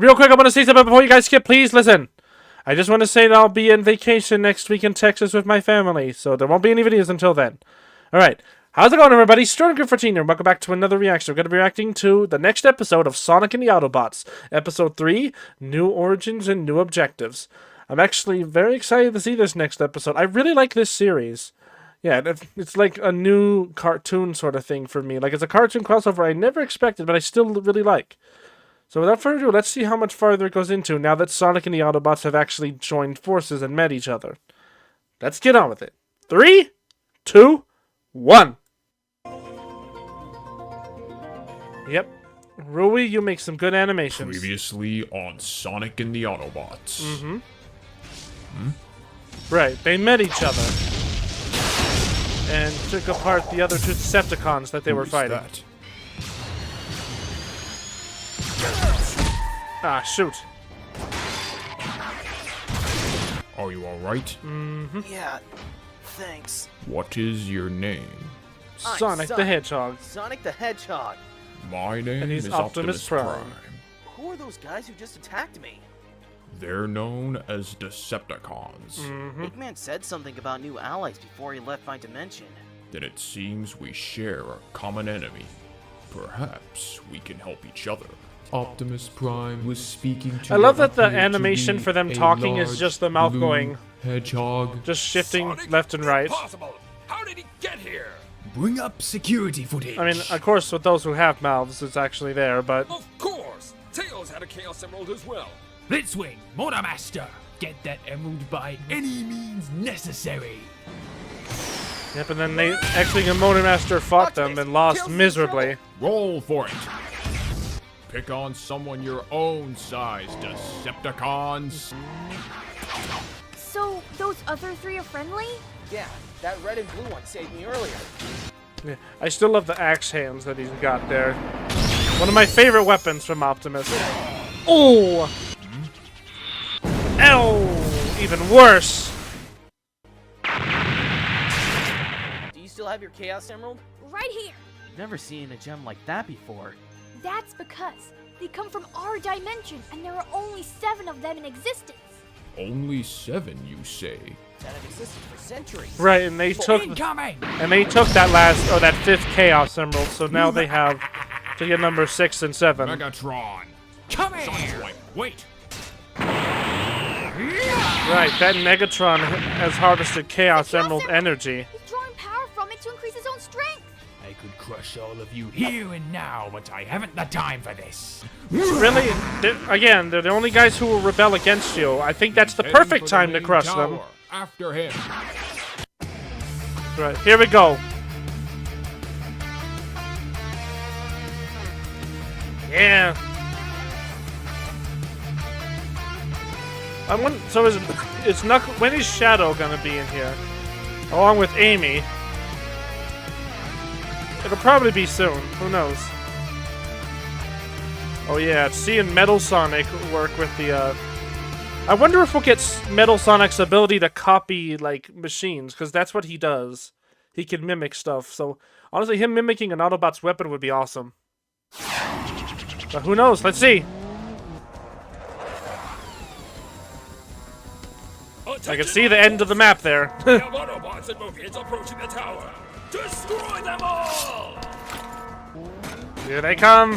real quick, I want to say something before you guys skip. Please listen. I just want to say that I'll be in vacation next week in Texas with my family, so there won't be any videos until then. Alright, how's it going, everybody? SternGrid14 here. Welcome back to another reaction. We're going to be reacting to the next episode of Sonic and the Autobots. Episode 3, New Origins and New Objectives. I'm actually very excited to see this next episode. I really like this series. Yeah, it's like a new cartoon sort of thing for me. Like, it's a cartoon crossover I never expected, but I still really like. So without further ado, let's see how much farther it goes into now that Sonic and the Autobots have actually joined forces and met each other. Let's get on with it. 3, 2, 1. Yep. Rui, you make some good animations. Previously on Sonic and the Autobots. Mm-hmm. Right, they met each other. And took apart the other two Decepticons that they were fighting. That? Ah, shoot. Are you alright? Mm-hmm. Yeah, thanks. What is your name? Sonic the Hedgehog. Sonic the Hedgehog. My name And he's is Optimus Prime. Who are those guys who just attacked me? They're known as Decepticons. Mm-hmm. Eggman said something about new allies before he left my dimension. Then it seems we share a common enemy. Perhaps we can help each other. Optimus Prime was speaking to I love that the what appeared to animation be for them a talking is large just the mouth blue going, hedgehog. just shifting Sonic? left and right. Impossible! How did he get here? Bring up security footage. I mean, of course, with those who have mouths, it's actually there, but... Of course! Tails had a Chaos Emerald as well. Blitzwing, Motormaster, get that emerald by any means necessary. Yep, and then they actually, the Motormaster fought them and lost miserably. Roll for it. Pick on someone your own size, Decepticons. So, those other three are friendly? Yeah, that red and blue one saved me earlier. Yeah, I still love the axe hands that he's got there. One of my favorite weapons from Optimus. Oh! Ow! Even worse! Do you still have your Chaos Emerald? Right here! Never seen a gem like that before. That's because they come from our dimension, and there are only 7 of them in existence. Only 7, you say? That have existed for centuries. Right, and they took Incoming! that last, or that 5th Chaos Emerald, so now they have to get number 6 and 7. Megatron. Come here! Sideswipe. Wait. Right, that Megatron has harvested Chaos Emerald energy. He's drawing power from it to increase his own strength. I could crush all of you here and now, but I haven't the time for this. Really? They're the only guys who will rebel against you. I think that's the Heading perfect for the time to main crush tower. them. After him. Right, here we go. Yeah. So it's Knuckles. When is Shadow gonna be in here? Along with Amy. It'll probably be soon. Who knows? Oh yeah, seeing Metal Sonic work with the. I wonder if we'll get Metal Sonic's ability to copy like machines, because that's what he does. He can mimic stuff. So honestly, him mimicking an Autobot's weapon would be awesome. But who knows? Let's see. I can see the end of the map there. We have Autobots and Movians approaching the tower. Destroy them all! Here they come.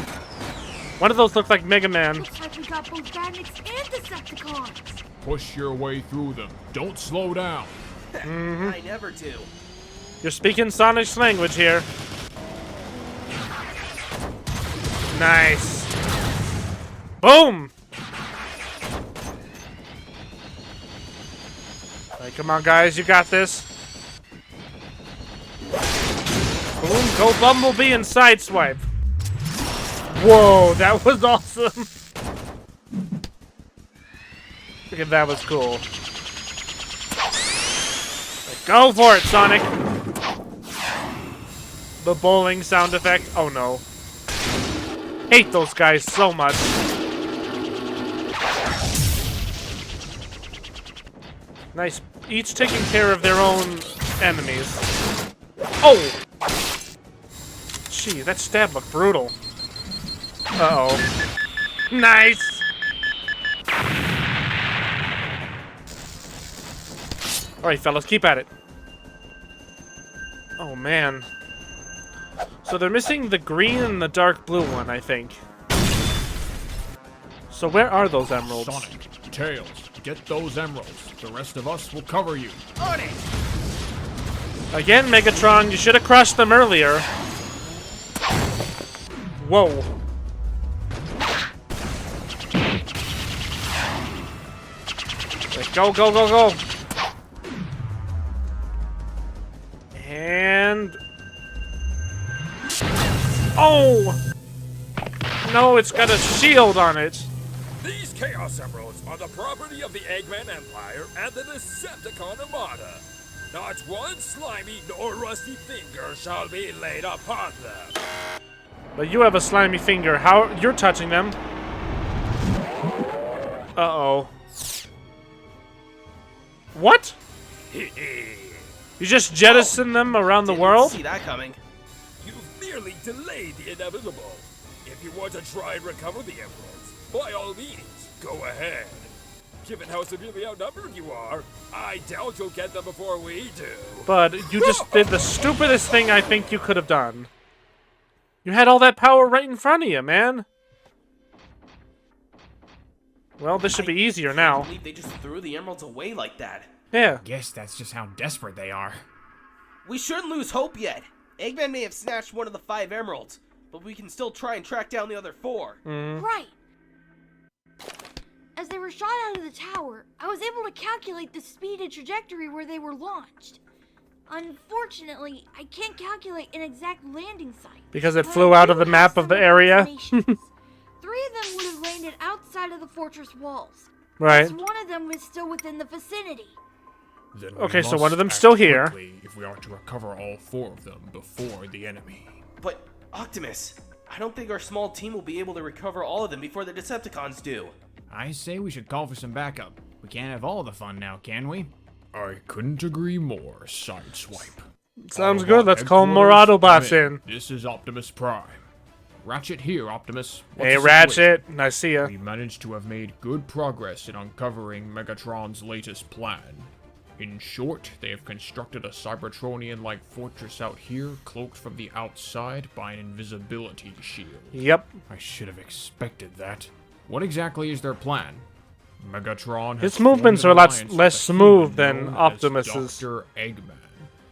One of those looks like Mega Man. Looks like we got both Bandits and Decepticons. Push your way through them. Don't slow down. I never do. You're speaking Sonic's language here. Nice. Boom! Alright, come on, guys. You got this. Boom. Go Bumblebee and Sideswipe. Whoa, that was awesome. Look at that, was cool. Go for it, Sonic. The bowling sound effect. Oh no. Hate those guys so much. Nice. Each taking care of their own enemies. Oh! Gee, that stab looked brutal. Uh-oh. Nice! Alright, fellas, keep at it. Oh, man. So they're missing the green and the dark blue one, I think. So where are those emeralds? Sonic, Tails, get those emeralds. The rest of us will cover you. On it! Again, Megatron, you should have crushed them earlier. Whoa. Go, go, go, go. And... Oh! No, it's got a shield on it. These Chaos Emeralds are the property of the Eggman Empire and the Decepticon Armada. Not one slimy nor rusty finger shall be laid upon them. But you have a slimy finger. How you're touching them? Uh-oh. What? You just jettison them around the Didn't world? see that coming. You've merely delayed the inevitable. If you want to try and recover the emeralds, by all means, go ahead. Given how severely outnumbered you are, I doubt you'll get them before we do. But you just did the stupidest thing I think you could have done. You had all that power right in front of you, man. Well, this should be easier I now. can't believe they just threw the emeralds away like that. Yeah. Guess that's just how desperate they are. We shouldn't lose hope yet. Eggman may have snatched one of the 5 emeralds, but we can still try and track down the other 4. Right. As they were shot out of the tower, I was able to calculate the speed and trajectory where they were launched. Unfortunately, I can't calculate an exact landing site. Because it but flew I out do of the have map of some the area. approximations. 3 of them would have landed outside of the fortress walls. Right. Just one of them was still within the vicinity. Then Okay, we so must one of them's act still here. quickly if we are to recover all 4 of them before the enemy. But, Optimus, I don't think our small team will be able to recover all of them before the Decepticons do. I say we should call for some backup. We can't have all the fun now, can we? I couldn't agree more, Sideswipe. Sounds Autobot good. Let's call more headquarters, Autobots come in. This is Optimus Prime. Ratchet here, Optimus. What's Hey, the Ratchet. situation? I see ya. We managed to have made good progress in uncovering Megatron's latest plan. In short, they have constructed a Cybertronian-like fortress out here, cloaked from the outside by an invisibility shield. Yep. I should have expected that. What exactly is their plan? Megatron has His movements formed are a an lot alliance less with a smooth human than known as Optimus's. Dr. Eggman.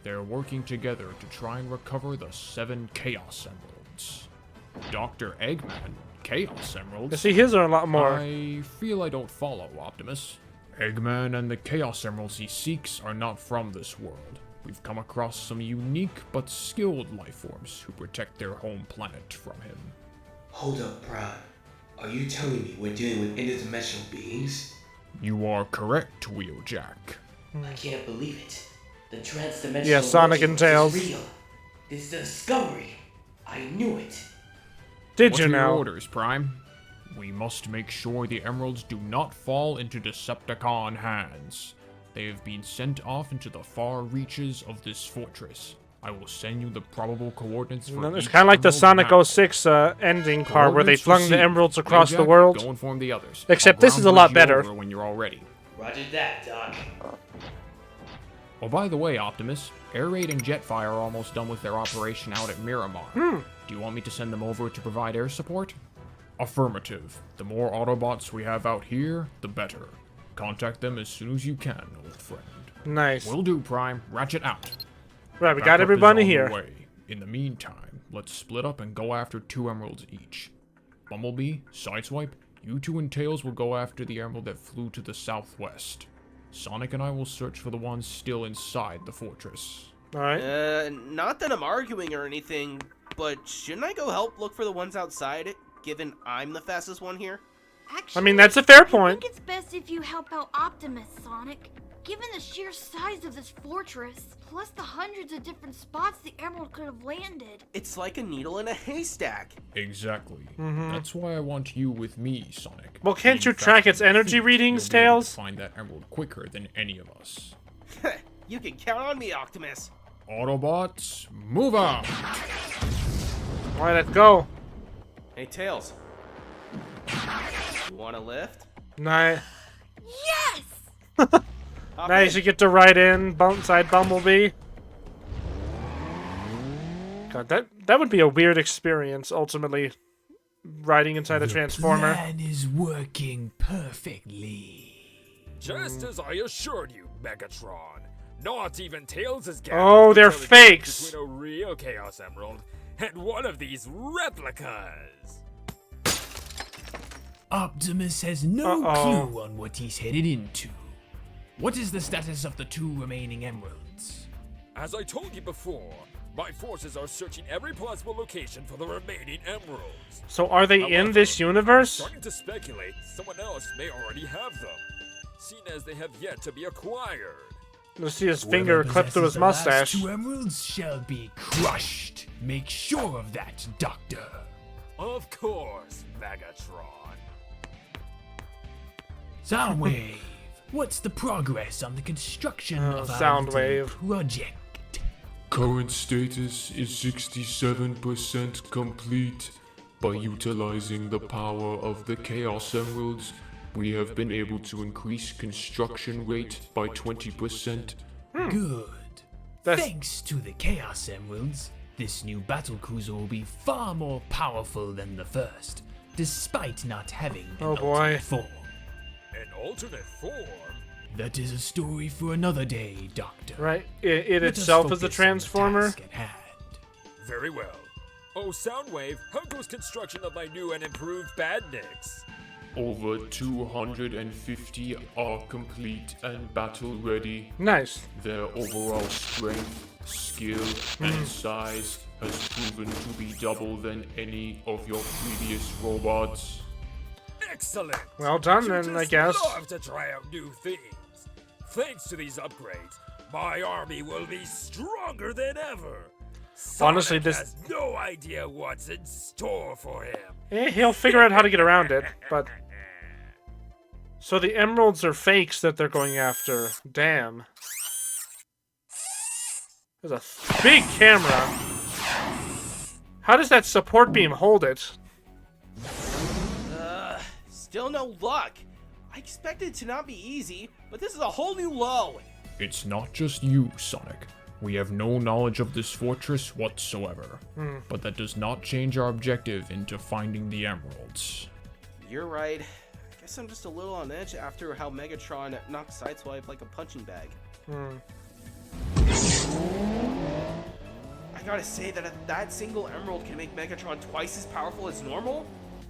They're working together to try and recover the 7 Chaos Emeralds. Dr. Eggman? Chaos You Emeralds? see, his are a lot more. I feel I don't follow, Optimus. Eggman and the Chaos Emeralds he seeks are not from this world. We've come across some unique but skilled life forms who protect their home planet from him. Hold up, Prime. Are you telling me we're dealing with interdimensional beings? You are correct, Wheeljack. I can't believe it. The transdimensional Yeah, Sonic and multiverse Tails. is real. This is a discovery. I knew it. Did What you are your know? orders, Prime? We must make sure the emeralds do not fall into Decepticon hands. They have been sent off into the far reaches of this fortress. I will send you the probable coordinates for It's each kind of like the emerald Sonic map. 06 ending part where they Coordinates flung the received. emeralds across the Wheeljack, world. Go inform the others. Except I'll this is a lot ground bridge you better. over when you're all ready. Roger that, Doc. Oh, by the way, Optimus, Air Raid and Jetfire are almost done with their operation out at Miramar. Do you want me to send them over to provide air support? Affirmative. The more Autobots we have out here, the better. Contact them as soon as you can, old friend. Nice. Will do, Prime. Ratchet out. Right, we got Backup is everybody on the here. way. In the meantime, let's split up and go after 2 emeralds each. Bumblebee, Sideswipe, you 2 and Tails will go after the emerald that flew to the southwest. Sonic and I will search for the ones still inside the fortress. Alright. Not that I'm arguing or anything, but shouldn't I go help look for the ones outside it, given I'm the fastest one here? Actually, I mean, that's a fair I point. think it's best if you help out Optimus, Sonic. Given the sheer size of this fortress, plus the hundreds of different spots the emerald could have landed. It's like a needle in a haystack. Exactly. That's why I want you with me, Sonic. Well, can't Being you track faster its than energy feet, readings, you'll be able to Tails? find that emerald quicker than any of us. You can count on me, Optimus. Autobots, move out! Alright, let's go. Hey, Tails. You want a lift? Nice. Yes! Hop Nice, in. you get to ride in, inside Bumblebee. God, that would be a weird experience, ultimately, riding inside a Transformer. Plan is working perfectly. Just as I assured you, Megatron. Not even Tails is getting Oh, they're fakes. between a real Chaos Emerald and one of these replicas. Optimus has no Uh-oh. clue on what he's headed into. What is the status of the 2 remaining emeralds? As I told you before, my forces are searching every possible location for the remaining emeralds. So are they in However, this universe? Starting to speculate someone else may already have them, seeing as they have yet to be acquired. Let's see his finger clipped through his Whoever possesses the mustache. last 2 emeralds shall be crushed. Make sure of that, Doctor. Of course, Megatron. Soundwave, what's the progress on the construction of our Soundwave. little project? Current status is 67% complete. By utilizing the power of the Chaos Emeralds, we have been able to increase construction rate by 20%. Good. That's- Thanks to the Chaos Emeralds, this new battle cruiser will be far more powerful than the first, despite not having an Oh, boy. alternate form. An alternate form? That is a story for another day, Doctor. Right? It Let us itself is a focus on the Transformer? task at hand. Very well. Oh, Soundwave, how goes construction of my new and improved Badniks? Over 250 are complete and battle ready. Nice. Their overall strength, skill, and size has proven to be double than any of your previous robots. Excellent! Well done, You then, I just guess. love to try out new things. Thanks to these upgrades, my army will be stronger than ever. Honestly, Sonic this- has no idea what's in store for him. He'll figure out how to get around it, but... So the emeralds are fakes that they're going after. Damn. There's a big camera. How does that support beam hold it? Still no luck. I expected it to not be easy, but this is a whole new low. It's not just you, Sonic. We have no knowledge of this fortress whatsoever. But that does not change our objective into finding the emeralds. You're right. I guess I'm just a little on edge after how Megatron knocked Sideswipe like a punching bag. I gotta say that if that single emerald can make Megatron twice as powerful as normal,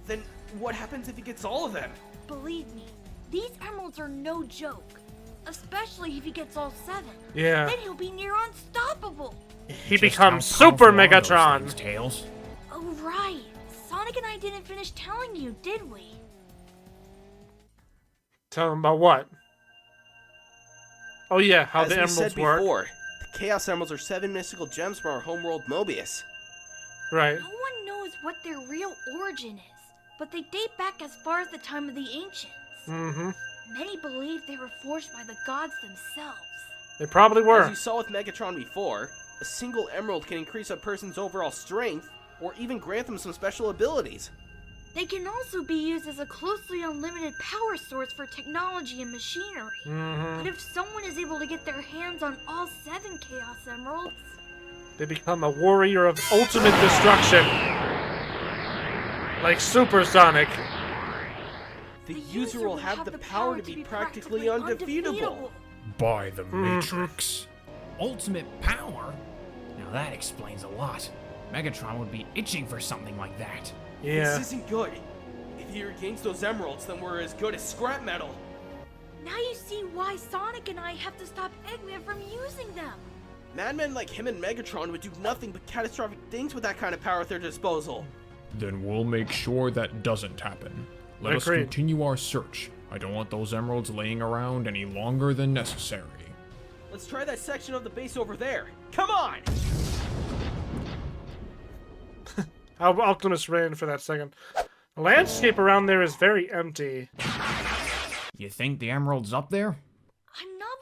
then what happens if he gets all of them? Believe me, these emeralds are no joke. Especially if he gets all 7. Yeah. Then he'll be near unstoppable. He Just becomes how Super powerful are those Megatron. things, Tails? Oh, right. Sonic and I didn't finish telling you, did we? Tell him about what? Oh yeah, how As the we emeralds said work. before, the Chaos Emeralds are 7 mystical gems from our homeworld Mobius. Right. No one knows what their real origin is, but they date back as far as the time of the ancients. Mm-hmm. Many believe they were forged by the gods themselves. They probably As were. you saw with Megatron before, a single emerald can increase a person's overall strength, or even grant them some special abilities. They can also be used as a closely unlimited power source for technology and machinery. But if someone is able to get their hands on all 7 Chaos Emeralds, They become a warrior of ultimate destruction. Like Super Sonic. The user will have the power to be practically undefeatable. By the Matrix. Ultimate power? Now that explains a lot. Megatron would be itching for something like that. Yeah. This isn't good. If he regains those emeralds, then we're as good as scrap metal. now you see why Sonic and I have to stop Eggman from using them. Madmen like him and Megatron would do nothing but catastrophic things with that kind of power at their disposal. Then we'll make sure that doesn't happen. Let us Agreed. continue our search. I don't want those emeralds laying around any longer than necessary. Let's try that section of the base over there. Come on! How Optimus ran for that second. The landscape around there is very empty. You think the emerald's up there? I'm not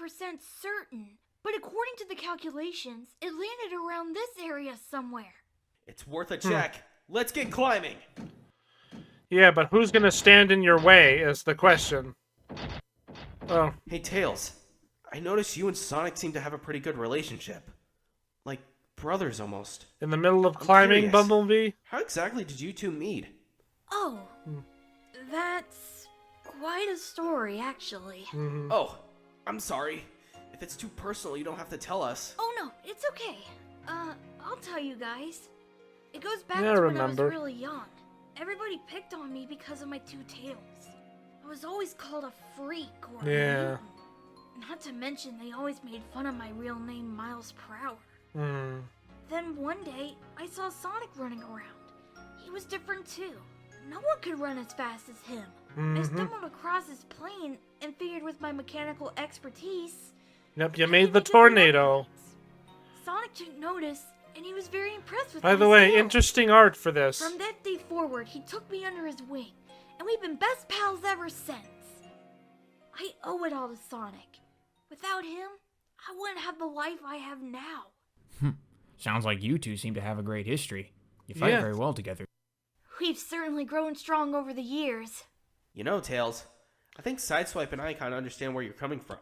100% certain, but according to the calculations, it landed around this area somewhere. It's worth a check. Let's get climbing. Yeah, but who's gonna stand in your way is the question. Oh, Hey, Tails. I noticed you and Sonic seem to have a pretty good relationship. Like brothers almost. In the middle of I'm climbing, curious. Bumblebee? How exactly did you two meet? Oh, that's quite a story, actually. Oh, I'm sorry. If it's too personal, you don't have to tell us. Oh no, it's okay. I'll tell you guys. It goes back Yeah, I to when I was remember. really young. Everybody picked on me because of my two tails. I was always called a freak or a Yeah. mutant. Not to mention, they always made fun of my real name, Miles per hour. Then one day, I saw Sonic running around. He was different too. No one could run as fast as him. I stumbled across his plane and figured with my mechanical expertise, Yep, you I made could the make it through tornado. upgrades. Sonic took notice, and he was very impressed with By my the way, skill. interesting art for this. From that day forward, he took me under his wing, and we've been best pals ever since. I owe it all to Sonic. Without him, I wouldn't have the life I have now. Sounds like you two seem to have a great history. You fight Yeah. very well together. We've certainly grown strong over the years. You know, Tails, I think Sideswipe and I kind of understand where you're coming from.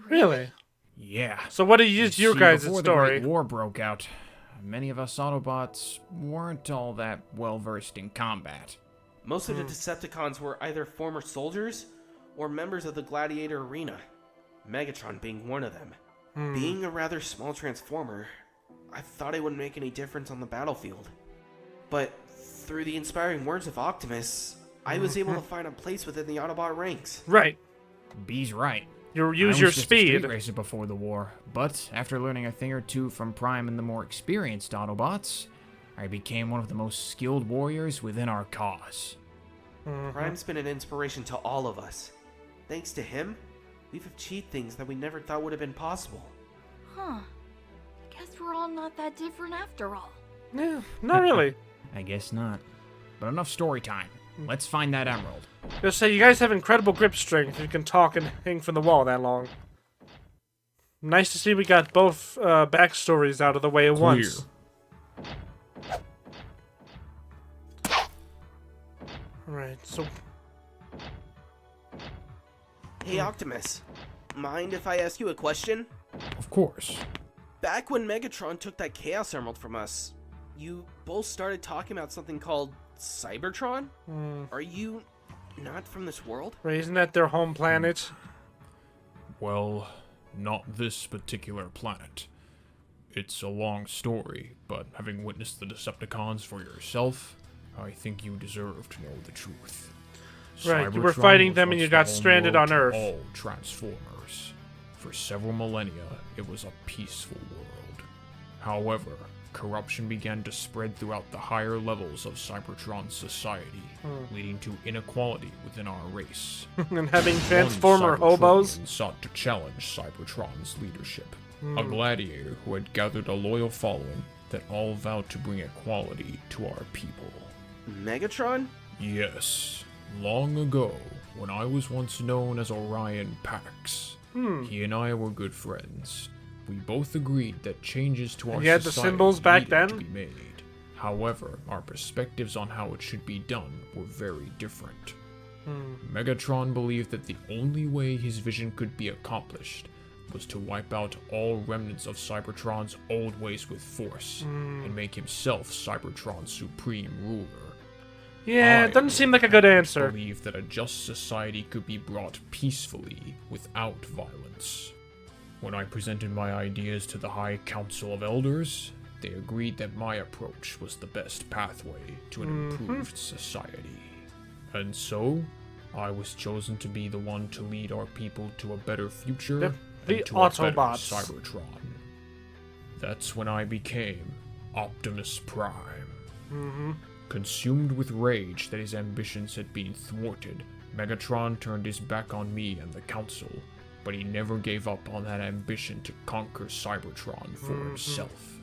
Really? Yeah. So what is your See, guys' before story? the Great War broke out, many of us Autobots weren't all that well versed in combat. Most of the Decepticons were either former soldiers or members of the Gladiator Arena, Megatron being one of them. Being a rather small transformer, I thought it wouldn't make any difference on the battlefield. But through the inspiring words of Optimus, I was able to find a place within the Autobot ranks. Right. B's right. You I use was your just a speed. street racer before the war, but after learning a thing or two from Prime and the more experienced Autobots, I became one of the most skilled warriors within our cause. Prime's been an inspiration to all of us. Thanks to him, we've achieved things that we never thought would have been possible. Huh. I guess we're all not that different after all. Yeah, not really. I guess not. But enough story time. Let's find that emerald. Just say you guys have incredible grip strength if you can talk and hang from the wall that long. Nice to see we got both backstories out of the way at once. Alright, so Hey Optimus, mind if I ask you a question? Of course. Back when Megatron took that Chaos Emerald from us, you both started talking about something called Cybertron? Are you not from this world? right, isn't that their home planet? Well, not this particular planet. It's a long story, but having witnessed the Decepticons for yourself, I think you deserve to know the truth. Right, you were Cybertron fighting was them and once you the got home stranded world on to Earth. all Transformers. For several millennia, it was a peaceful world. However, corruption began to spread throughout the higher levels of Cybertron's society, leading to inequality within our race. And having One Transformer Cybertronian hobos? sought to challenge Cybertron's leadership. A gladiator who had gathered a loyal following that all vowed to bring equality to our people. Megatron? Yes, long ago, when I was once known as Orion Pax, he and I were good friends. We both agreed that changes to our You had the society symbols back needed to then? be made. However, our perspectives on how it should be done were very different. Megatron believed that the only way his vision could be accomplished was to wipe out all remnants of Cybertron's old ways with force, and make himself Cybertron's supreme ruler. Yeah, it doesn't seem like a good answer. Believed that a just society could be brought peacefully without violence. When I presented my ideas to the High Council of Elders, they agreed that my approach was the best pathway to an improved society. And so, I was chosen to be the one to lead our people to a better future The and to a better Autobots. Cybertron. That's when I became Optimus Prime. Consumed with rage that his ambitions had been thwarted, Megatron turned his back on me and the Council, but he never gave up on that ambition to conquer Cybertron for himself.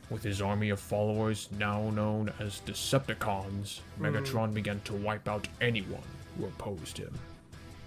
With his army of followers, now known as Decepticons, Megatron began to wipe out anyone who opposed him.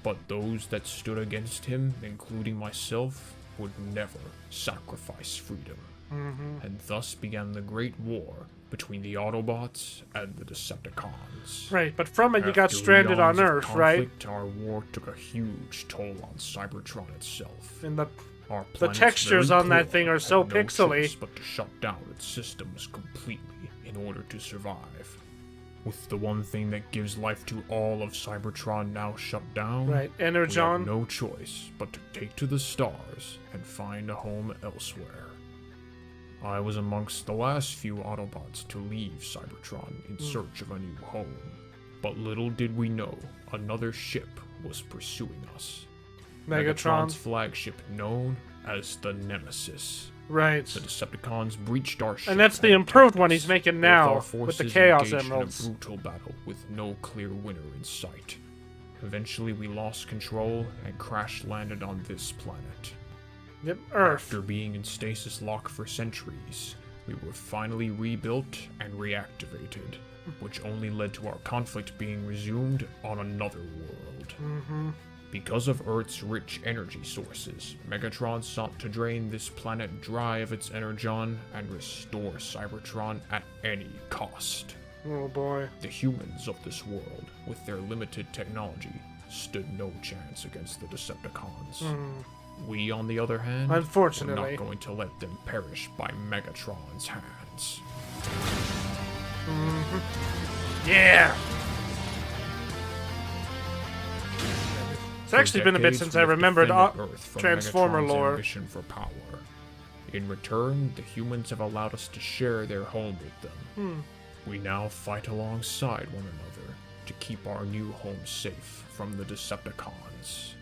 But those that stood against him, including myself, would never sacrifice freedom. And thus began the Great War between the Autobots and the Decepticons. Right, but from it you got After stranded on eons of Earth, right? conflict, our war took a huge toll on Cybertron itself. And the Our The planet's textures very on that poor thing are and so had pixely. No choice but to shut down its systems completely in order to survive. With the one thing that gives life to all of Cybertron now shut down, Right, we Energon. had no choice but to take to the stars and find a home elsewhere. I was amongst the last few Autobots to leave Cybertron in search of a new home. But little did we know, another ship was pursuing us. Megatron. Megatron's flagship known as the Nemesis. Right. The Decepticons breached our ship. And that's the and improved attacked one us. he's making Both now our with the forces Chaos engaged Emeralds. in a brutal battle with no clear winner in sight. Eventually we lost control and crash-landed on this planet. Yep, Earth. After being in stasis lock for centuries, we were finally rebuilt and reactivated, which only led to our conflict being resumed on another world. Because of Earth's rich energy sources, Megatron sought to drain this planet dry of its energon and restore Cybertron at any cost. Oh boy. The humans of this world, with their limited technology, stood no chance against the Decepticons. We, on the other hand, Unfortunately. were not going to let them perish by Megatron's hands. Yeah! It's actually been a bit decades, since we I have remembered defended Earth from Transformer Megatron's lore. ambition for power. In return, the humans have allowed us to share their home with them. We now fight alongside one another to keep our new home safe from the Decepticons.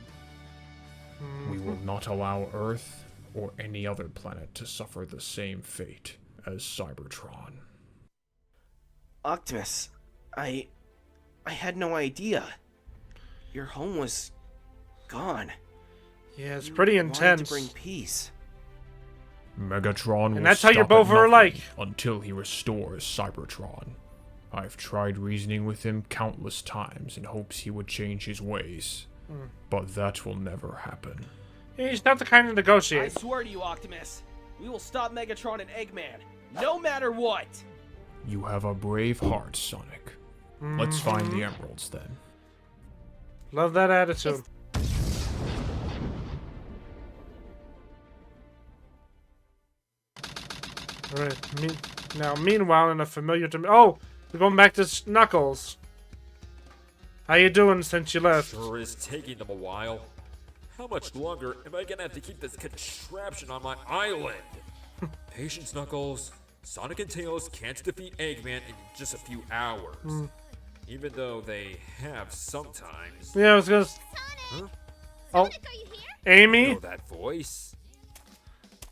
We will not allow Earth or any other planet to suffer the same fate as Cybertron. Optimus, I had no idea. Your home was gone. Yeah, it's pretty You wanted intense. to bring peace. Megatron will And that's how you stop both at are nothing alike. until he restores Cybertron. I've tried reasoning with him countless times in hopes he would change his ways, but that will never happen. He's not the kind to I negotiate. swear to you, Optimus, we will stop Megatron and Eggman, no matter what. You have a brave heart, Sonic. Let's find the emeralds then. Love that attitude. Alright, now meanwhile in a familiar oh! We're going back to Knuckles. How you doing since you left? Sure is taking them a while. How much longer am I gonna have to keep this contraption on my island? Patience, Knuckles. Sonic and Tails can't defeat Eggman in just a few hours. Even though they have sometimes. Yeah, I was gonna... Huh? Oh, Are you here? Amy? Know that voice?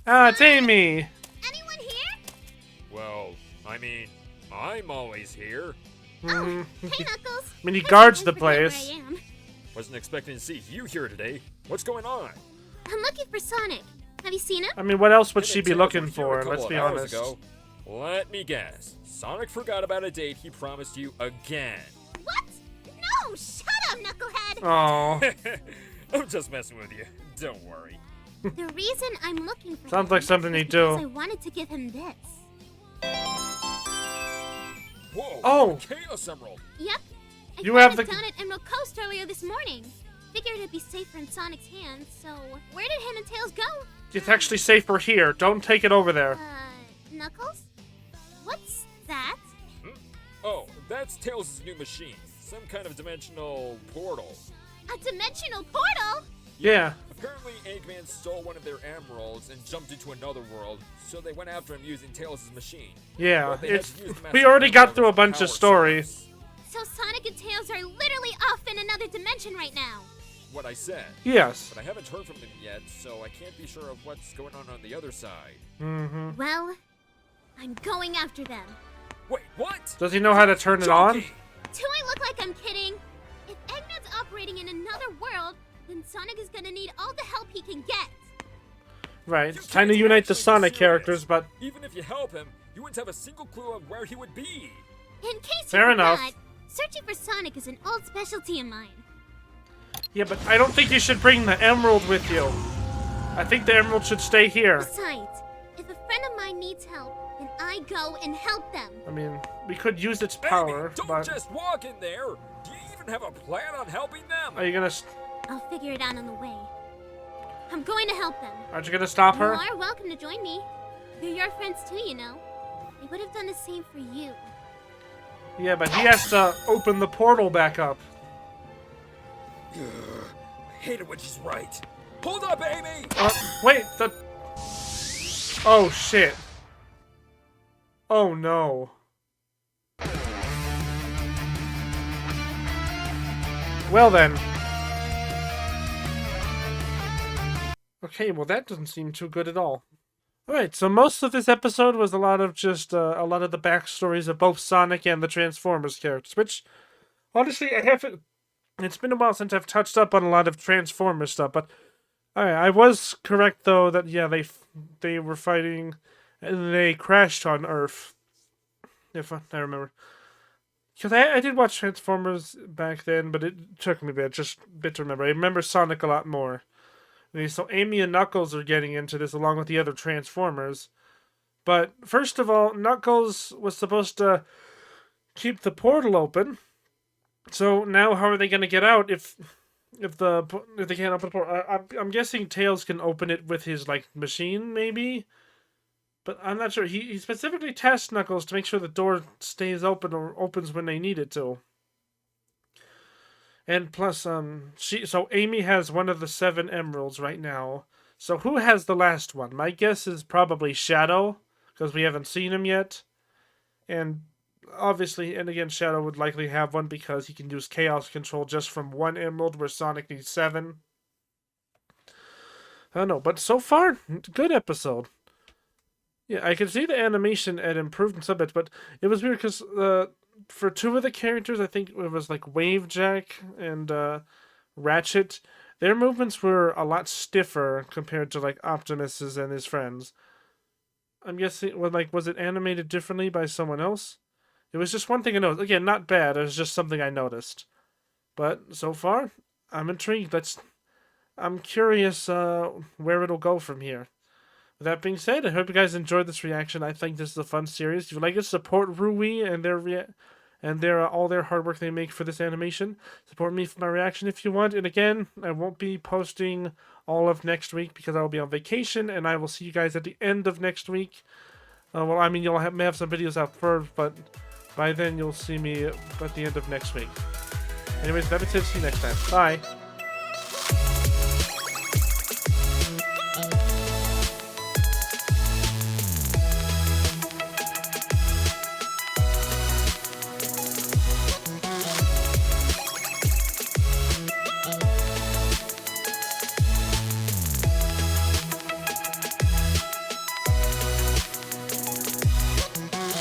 Ah, it's Amy! Anyone here? Well, I mean, I'm always here. Hey, Knuckles. I mean, he guards the Forget where place. I am. Wasn't expecting to see you here today. What's going on? I'm looking for Sonic. Have you seen him? I mean, what else would Didn't she be Tails looking were here for? a couple Let's of be hours honest. ago. Let me guess. Sonic forgot about a date he promised you again. What? No! Shut up, Knucklehead! Oh, I'm just messing with you. Don't worry. The reason I'm looking for sounds him like something is he'd because I do. wanted to give him this. Whoa! Oh. Chaos Emerald! Yep. I You found have it the- down at Emerald Coast earlier this morning. Figured it'd be safer in Sonic's hands, so where did him and Tails go? It's actually safer here. Don't take it over there. Knuckles? What's that? Oh, that's Tails' new machine. Some kind of dimensional portal. A dimensional portal? Yeah. Apparently, Eggman stole one of their emeralds and jumped into another world, so they went after him using Tails' machine. Yeah, But they had it's... to use the We Master already got Emerald through a as bunch power of story. source. So Sonic and Tails are literally off in another dimension right now. What I said. Yes. But I haven't heard from them yet, so I can't be sure of what's going on the other side. Well, I'm going after them. Wait, what? Does he know how to turn it on? Joking. Do I look like I'm kidding? If Eggman's operating in another world, then Sonic is gonna need all the help he can get. Right. You It's time to can't unite actually the be Sonic serious. characters, but... Even if you help him, you wouldn't have a single clue of where he would be. In case Fair you enough. forgot, searching for Sonic is an old specialty of mine. Yeah, but I don't think you should bring the emerald with you. I think the emerald should stay here. Besides, if a friend of mine mankind needs help, then I go and help them. I mean, we could use its power, Amy, don't but just walk in there. Do you even have a plan on helping them? are you gonna? I'll figure it out on the way. I'm going to help them. Aren't you gonna stop You her? are welcome to join me. They're your friends too, you know. They would have done the same for you. Yeah, but he has to open the portal back up. I hate it when she's right. Hold up, Amy! Wait, the... Oh, shit. Oh, no. Well, then. Okay, well, that doesn't seem too good at all. Alright, so most of this episode was a lot of just, a lot of the backstories of both Sonic and the Transformers characters, which, honestly, I haven't... It's been a while since I've touched up on a lot of Transformers stuff, but... Alright, I was correct, though, that, yeah, they were fighting, and they crashed on Earth. If I remember. Because I did watch Transformers back then, but it took me a bit to remember. I remember Sonic a lot more. Okay, so Amy and Knuckles are getting into this along with the other Transformers. But, first of all, Knuckles was supposed to keep the portal open. So, now how are they going to get out if they can't open the portal? I'm guessing Tails can open it with his, like, machine, maybe? But I'm not sure. He specifically tasked Knuckles to make sure the door stays open or opens when they need it to. And plus, so Amy has one of the 7 emeralds right now. So who has the last one? My guess is probably Shadow, because we haven't seen him yet. And obviously, and again, Shadow would likely have one because he can use Chaos Control just from 1 emerald, where Sonic needs 7. I don't know, but so far, good episode. Yeah, I can see the animation had improved in some bits, but it was weird because for 2 of the characters, I think it was like Wavejack and Ratchet, their movements were a lot stiffer compared to like Optimus's and his friends. I'm guessing, was it animated differently by someone else? It was just one thing I noticed. Again, not bad. It was just something I noticed. But so far, I'm intrigued. I'm curious where it'll go from here. With that being said, I hope you guys enjoyed this reaction. I think this is a fun series. If you like it, support Rui and their all their hard work they make for this animation. Support me for my reaction if you want. And again, I won't be posting all of next week because I will be on vacation, and I will see you guys at the end of next week. Well, I mean, may have some videos out first, but by then you'll see me at the end of next week. Anyways, that being said, see you next time. Bye.